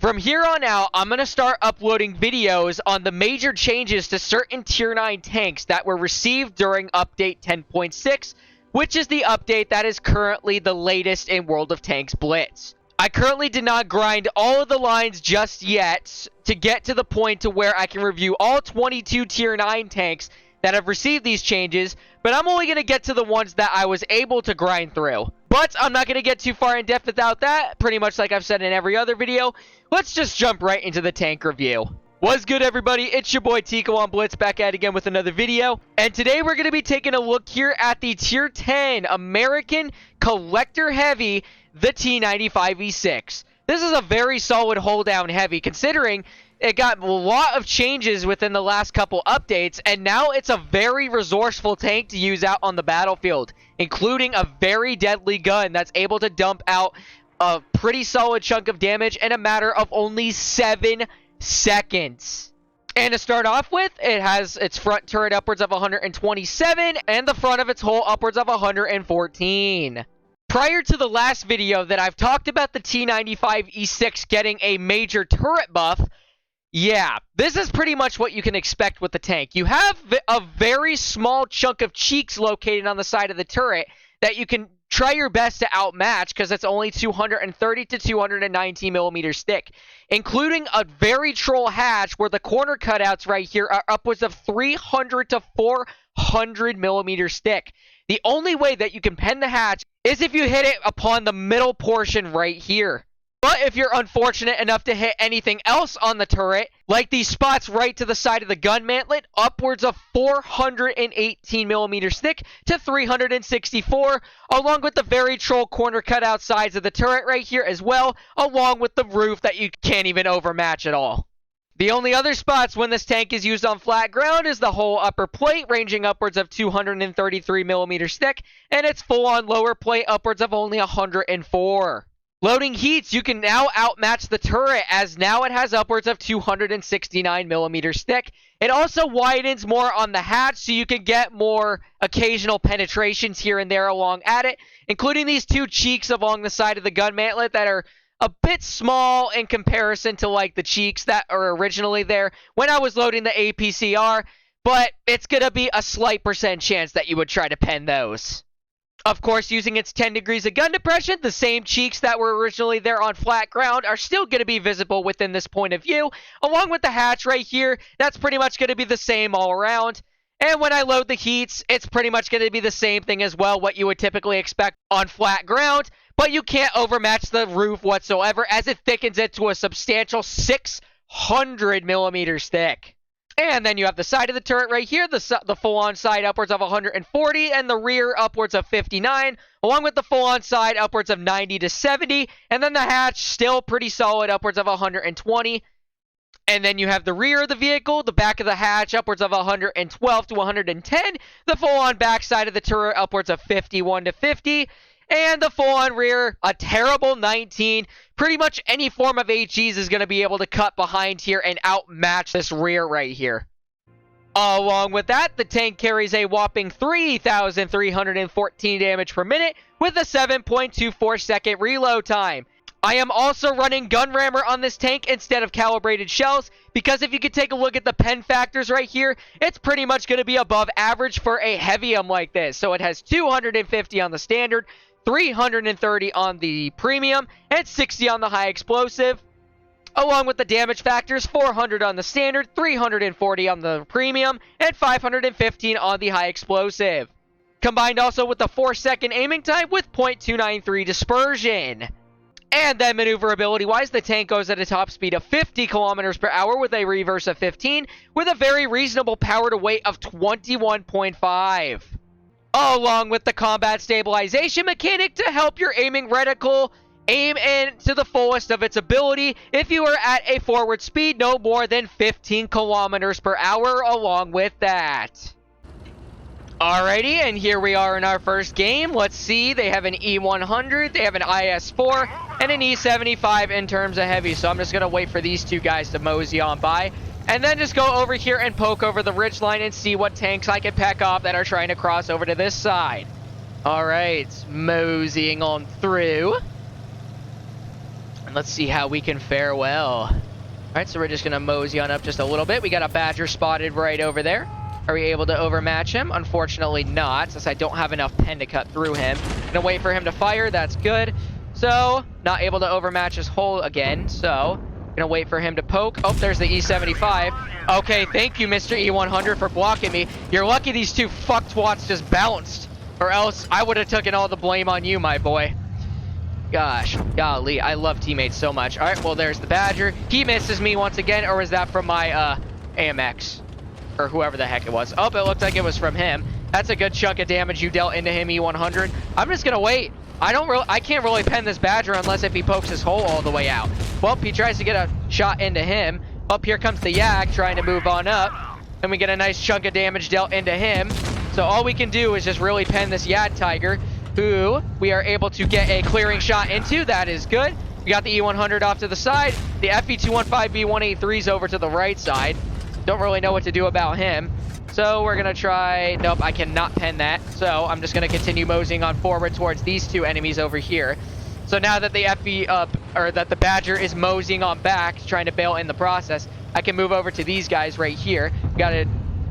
From here on out, I'm going to start uploading videos on the major changes to certain Tier 9 tanks that were received during Update 10.6, which is the update that is currently the latest in World of Tanks Blitz. I currently did not grind all of the lines just yet to get to the point to where I can review all 22 Tier 9 tanks that have received these changes, but I'm only going to get to the ones that I was able to grind through. But I'm not going to get too far in depth without that, pretty much like I've said in every other video. Let's just jump right into the tank review. What's good, everybody? It's your boy Tico on Blitz, back at it again with another video. And today we're going to be taking a look here at the Tier 10 American Collector Heavy, the T95E6. This is a very solid hold down heavy, considering it got a lot of changes within the last couple updates, and now it's a very resourceful tank to use out on the battlefield, including a very deadly gun that's able to dump out a pretty solid chunk of damage in a matter of only 7 seconds. And to start off with, it has its front turret upwards of 127 and the front of its hull upwards of 114. Prior to the last video that I've talked about the T95E6 getting a major turret buff, yeah, this is pretty much what you can expect with the tank. You have a very small chunk of cheeks located on the side of the turret that you can try your best to outmatch because it's only 230 to 219 millimeters thick, including a very troll hatch where the corner cutouts right here are upwards of 300 to 400 millimeters thick. The only way that you can pen the hatch is if you hit it upon the middle portion right here. But if you're unfortunate enough to hit anything else on the turret, like these spots right to the side of the gun mantlet, upwards of 418 millimeters thick to 364, along with the very troll corner cutout sides of the turret right here as well, along with the roof that you can't even overmatch at all. The only other spots when this tank is used on flat ground is the whole upper plate, ranging upwards of 233 millimeters thick, and its full-on lower plate upwards of only 104. Loading heats, you can now outmatch the turret, as now it has upwards of 269 millimeters thick. It also widens more on the hatch, so you can get more occasional penetrations here and there along at it, including these two cheeks along the side of the gun mantlet that are a bit small in comparison to like the cheeks that are originally there when I was loading the APCR, but it's going to be a slight % chance that you would try to pen those. Of course, using its 10 degrees of gun depression, the same cheeks that were originally there on flat ground are still going to be visible within this point of view, along with the hatch right here. That's pretty much going to be the same all around. And when I load the heats, it's pretty much going to be the same thing as well, what you would typically expect on flat ground, but you can't overmatch the roof whatsoever, as it thickens it to a substantial 600 millimeters thick. And then you have the side of the turret right here, the full-on side upwards of 140, and the rear upwards of 59, along with the full-on side upwards of 90 to 70, and then the hatch still pretty solid upwards of 120. And then you have the rear of the vehicle, the back of the hatch upwards of 112 to 110, the full-on back side of the turret upwards of 51 to 50, and the full-on rear, a terrible 19. Pretty much any form of HEs is going to be able to cut behind here and outmatch this rear right here. Along with that, the tank carries a whopping 3,314 damage per minute with a 7.24 second reload time. I am also running gun rammer on this tank instead of calibrated shells, because if you could take a look at the pen factors right here, it's pretty much going to be above average for a heavium like this. So it has 250 on the standard, 330 on the premium, and 60 on the high explosive. Along with the damage factors, 400 on the standard, 340 on the premium, and 515 on the high explosive. Combined also with the 4-second aiming time with .293 dispersion. And then maneuverability-wise, the tank goes at a top speed of 50 kilometers per hour with a reverse of 15, with a very reasonable power to weight of 21.5. Along with the combat stabilization mechanic to help your aiming reticle aim in to the fullest of its ability if you are at a forward speed no more than 15 kilometers per hour along with that. Alrighty, and here we are in our first game. Let's see, they have an E100, they have an IS-4, and an E75 in terms of heavy. So I'm just going to wait for these two guys to mosey on by, and then just go over here and poke over the ridgeline and see what tanks I can peck off that are trying to cross over to this side. Alright, moseying on through. Let's see how we can fare well. All right, so we're just going to mosey on up just a little bit. We got a Badger spotted right over there. Are we able to overmatch him? Unfortunately not, since I don't have enough pen to cut through him. Gonna wait for him to fire. That's good. So, not able to overmatch his hull again. So, gonna wait for him to poke. Oh, there's the E75. Okay, thank you, Mr. E100, for blocking me. You're lucky these two fucktwats just bounced, or else I would have taken all the blame on you, my boy. Gosh, golly, I love teammates so much. All right, well, there's the Badger. He misses me once again, or was that from my AMX? Or whoever the heck it was. Oh, it looked like it was from him. That's a good chunk of damage you dealt into him, E100. I'm just gonna wait. I can't really pen this Badger unless if he pokes his hole all the way out. Well, he tries to get a shot into him. Up here comes the Yak trying to move on up. And we get a nice chunk of damage dealt into him. So all we can do is just really pen this Yad Tiger, who we are able to get a clearing shot into. That is good. We got the E100 off to the side. The FE215B183's over to the right side. Don't really know what to do about him. So we're going to try... Nope, I cannot pen that. So I'm just going to continue moseying on forward towards these two enemies over here. So now that the that the Badger is moseying on back, trying to bail in the process, I can move over to these guys right here. Got an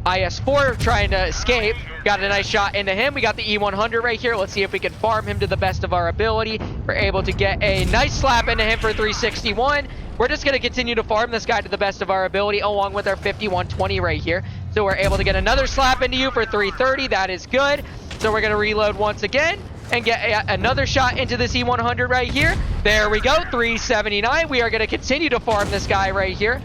IS-4 trying to escape. Got a nice shot into him. We got the E100 right here. Let's see if we can farm him to the best of our ability. We're able to get a nice slap into him for 361. We're just going to continue to farm this guy to the best of our ability, along with our 5120 right here. So we're able to get another slap into you for 330. That is good. So we're going to reload once again and get another shot into this E100 right here. There we go, 379. We are going to continue to farm this guy right here.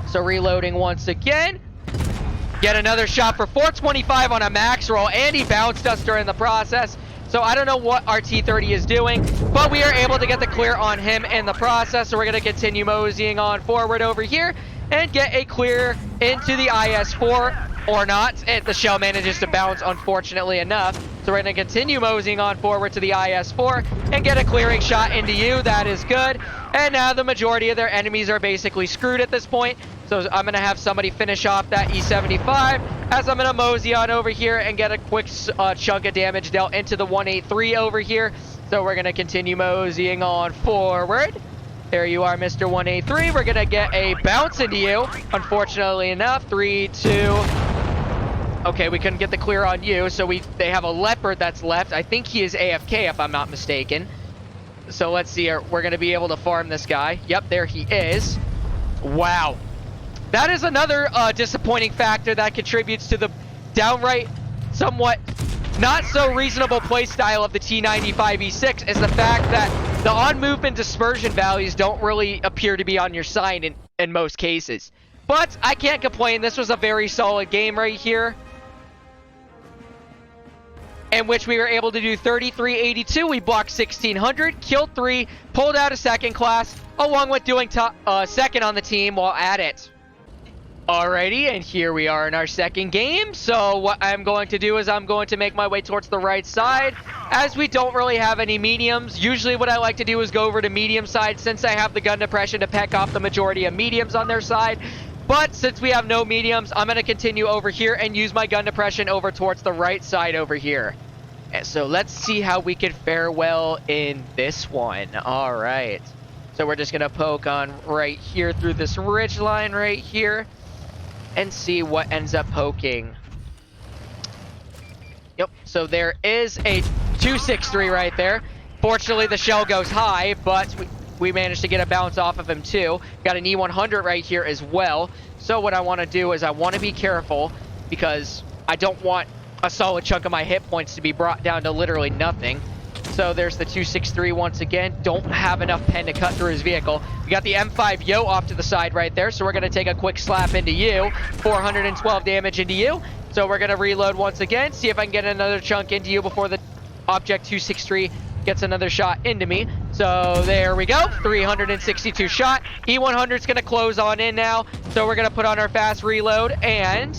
So reloading once again. Get another shot for 425 on a max roll, and he bounced us during the process. So I don't know what our T30 is doing, but we are able to get the clear on him in the process. So we're going to continue moseying on forward over here and get a clear into the IS-4, or not. The shell manages to bounce, unfortunately enough. So we're going to continue moseying on forward to the IS-4 and get a clearing shot into you. That is good. And now the majority of their enemies are basically screwed at this point. So I'm going to have somebody finish off that E75 as I'm going to mosey on over here and get a quick chunk of damage dealt into the 183 over here. So we're going to continue moseying on forward. There you are, Mr. 183. We're going to get a bounce into you. Unfortunately enough, 3, 2. Okay, we couldn't get the clear on you. So they have a leopard that's left. I think he is AFK if I'm not mistaken. So let's see. We're going to be able to farm this guy. Yep, there he is. Wow. That is another disappointing factor that contributes to the downright somewhat not so reasonable playstyle of the T95E6 is the fact that the on-movement dispersion values don't really appear to be on your side in most cases. But I can't complain. This was a very solid game right here, in which we were able to do 3382. We blocked 1600, killed 3, pulled out a second class, along with doing second on the team while at it. Alrighty, and here we are in our second game. So what I'm going to do is I'm going to make my way towards the right side, as we don't really have any mediums. Usually what I like to do is go over to medium side, since I have the gun depression to peck off the majority of mediums on their side. But since we have no mediums, I'm going to continue over here and use my gun depression over towards the right side over here. And so let's see how we can fare well in this one. Alright. So we're just going to poke on right here through this ridge line right here and see what ends up poking. Yep, so there is a 263 right there. Fortunately, the shell goes high, but we managed to get a bounce off of him too. Got an E100 right here as well. So what I want to do is I want to be careful, because I don't want a solid chunk of my hit points to be brought down to literally nothing. So there's the 263 once again. Don't have enough pen to cut through his vehicle. We got the M5 Yo off to the side right there. So we're going to take a quick slap into you. 412 damage into you. So we're going to reload once again. See if I can get another chunk into you before the Object 263 gets another shot into me. So there we go. 362 shot. E100's going to close on in now. So we're going to put on our fast reload and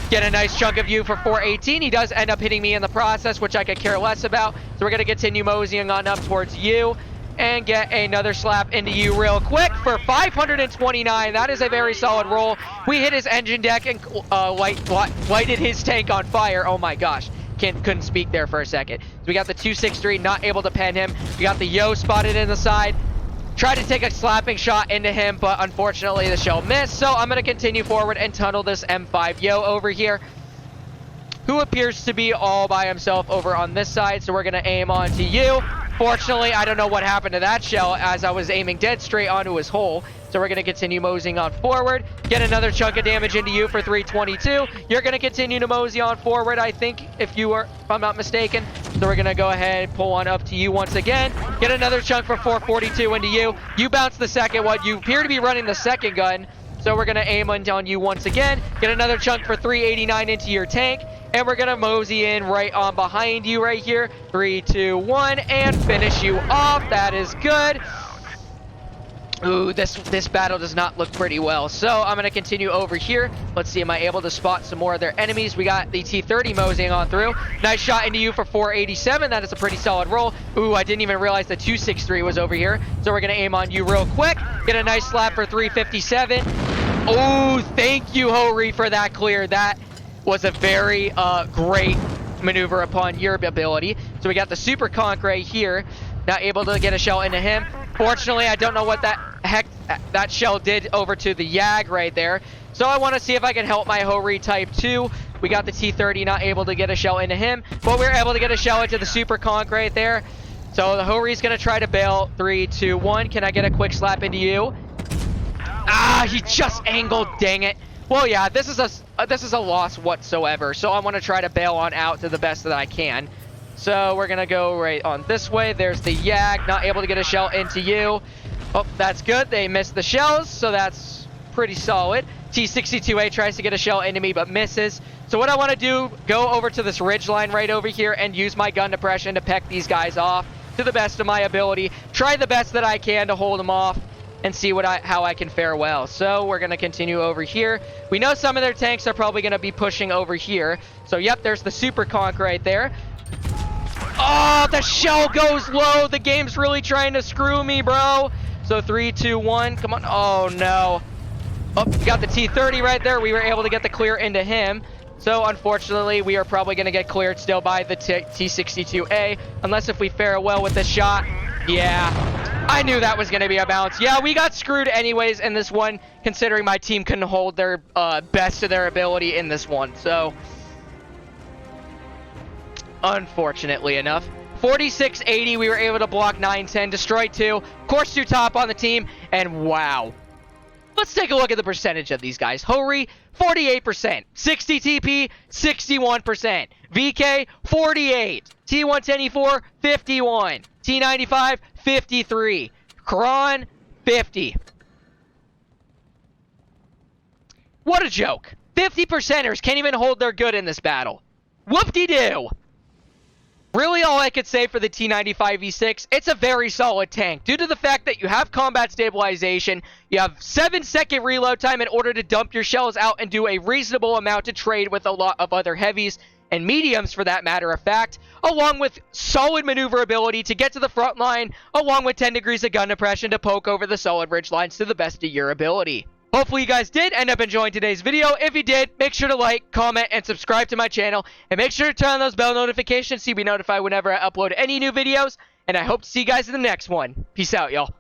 get a nice chunk of you for 418. He does end up hitting me in the process, which I could care less about. So we're going to continue moseying on up towards you and get another slap into you real quick for 529. That is a very solid roll. We hit his engine deck and lighted his tank on fire. Oh my gosh. Couldn't speak there for a second. So we got the 263, not able to pen him. We got the Yo spotted in the side. Tried to take a slapping shot into him, but unfortunately the shell missed. So I'm going to continue forward and tunnel this M5 Yo over here, who appears to be all by himself over on this side. So we're going to aim onto you. Fortunately, I don't know what happened to that shell as I was aiming dead straight onto his hole. So we're going to continue moseying on forward. Get another chunk of damage into you for 322. You're going to continue to mosey on forward, I think, if I'm not mistaken. So we're going to go ahead and pull on up to you once again. Get another chunk for 442 into you. You bounce the second one. You appear to be running the second gun. So we're going to aim on you once again. Get another chunk for 389 into your tank. And we're going to mosey in right on behind you right here. 3, 2, 1, and finish you off. That is good. Ooh, this battle does not look pretty well. So I'm going to continue over here. Let's see, am I able to spot some more of their enemies? We got the T30 moseying on through. Nice shot into you for 487. That is a pretty solid roll. Ooh, I didn't even realize the 263 was over here. So we're going to aim on you real quick. Get a nice slap for 357. Oh, thank you, Hori, for that clear. That was a very great maneuver upon your ability. So we got the super conk right here. Not able to get a shell into him. Fortunately, I don't know what that shell did over to the Yag right there. So I want to see if I can help my Hori Type 2. We got the T30 not able to get a shell into him, but we were able to get a shell into the super conk right there. So the Hori's going to try to bail. 3, 2, 1. Can I get a quick slap into you? Ah, he just angled, dang it. Well, yeah, this is a loss whatsoever. So I want to try to bail on out to the best that I can. So we're going to go right on this way. There's the Yak, not able to get a shell into you. Oh, that's good. They missed the shells, so that's pretty solid. T62A tries to get a shell into me, but misses. So what I want to do, go over to this ridge line right over here and use my gun depression to peck these guys off to the best of my ability. Try the best that I can to hold them off and see how I can fare well. So we're going to continue over here. We know some of their tanks are probably going to be pushing over here. So yep, there's the super conk right there. Oh, the shell goes low. The game's really trying to screw me, bro. So 3, 2, 1. Come on. Oh, no. Oh, we got the T30 right there. We were able to get the clear into him. So, unfortunately, we are probably going to get cleared still by the T62A. Unless if we fare well with this shot. Yeah. I knew that was going to be a bounce. Yeah, we got screwed anyways in this one, considering my team couldn't hold their best of their ability in this one. So, unfortunately enough. 4680, we were able to block 910, destroy 2. Of course, 2 top on the team, and wow. Let's take a look at the percentage of these guys. Hori, 48%. 60 TP, 61%. VK, 48. T110E4, 51. T95, 53. Kron, 50. What a joke. 50%ers can't even hold their good in this battle. Whoop-de-doo. Really, all I could say for the T95E6, it's a very solid tank. Due to the fact that you have combat stabilization, you have 7-second reload time in order to dump your shells out and do a reasonable amount to trade with a lot of other heavies and mediums, for that matter of fact, along with solid maneuverability to get to the front line, along with 10 degrees of gun depression to poke over the solid ridge lines to the best of your ability. Hopefully you guys did end up enjoying today's video. If you did, make sure to like, comment, and subscribe to my channel. And make sure to turn on those bell notifications so you'll be notified whenever I upload any new videos. And I hope to see you guys in the next one. Peace out, y'all.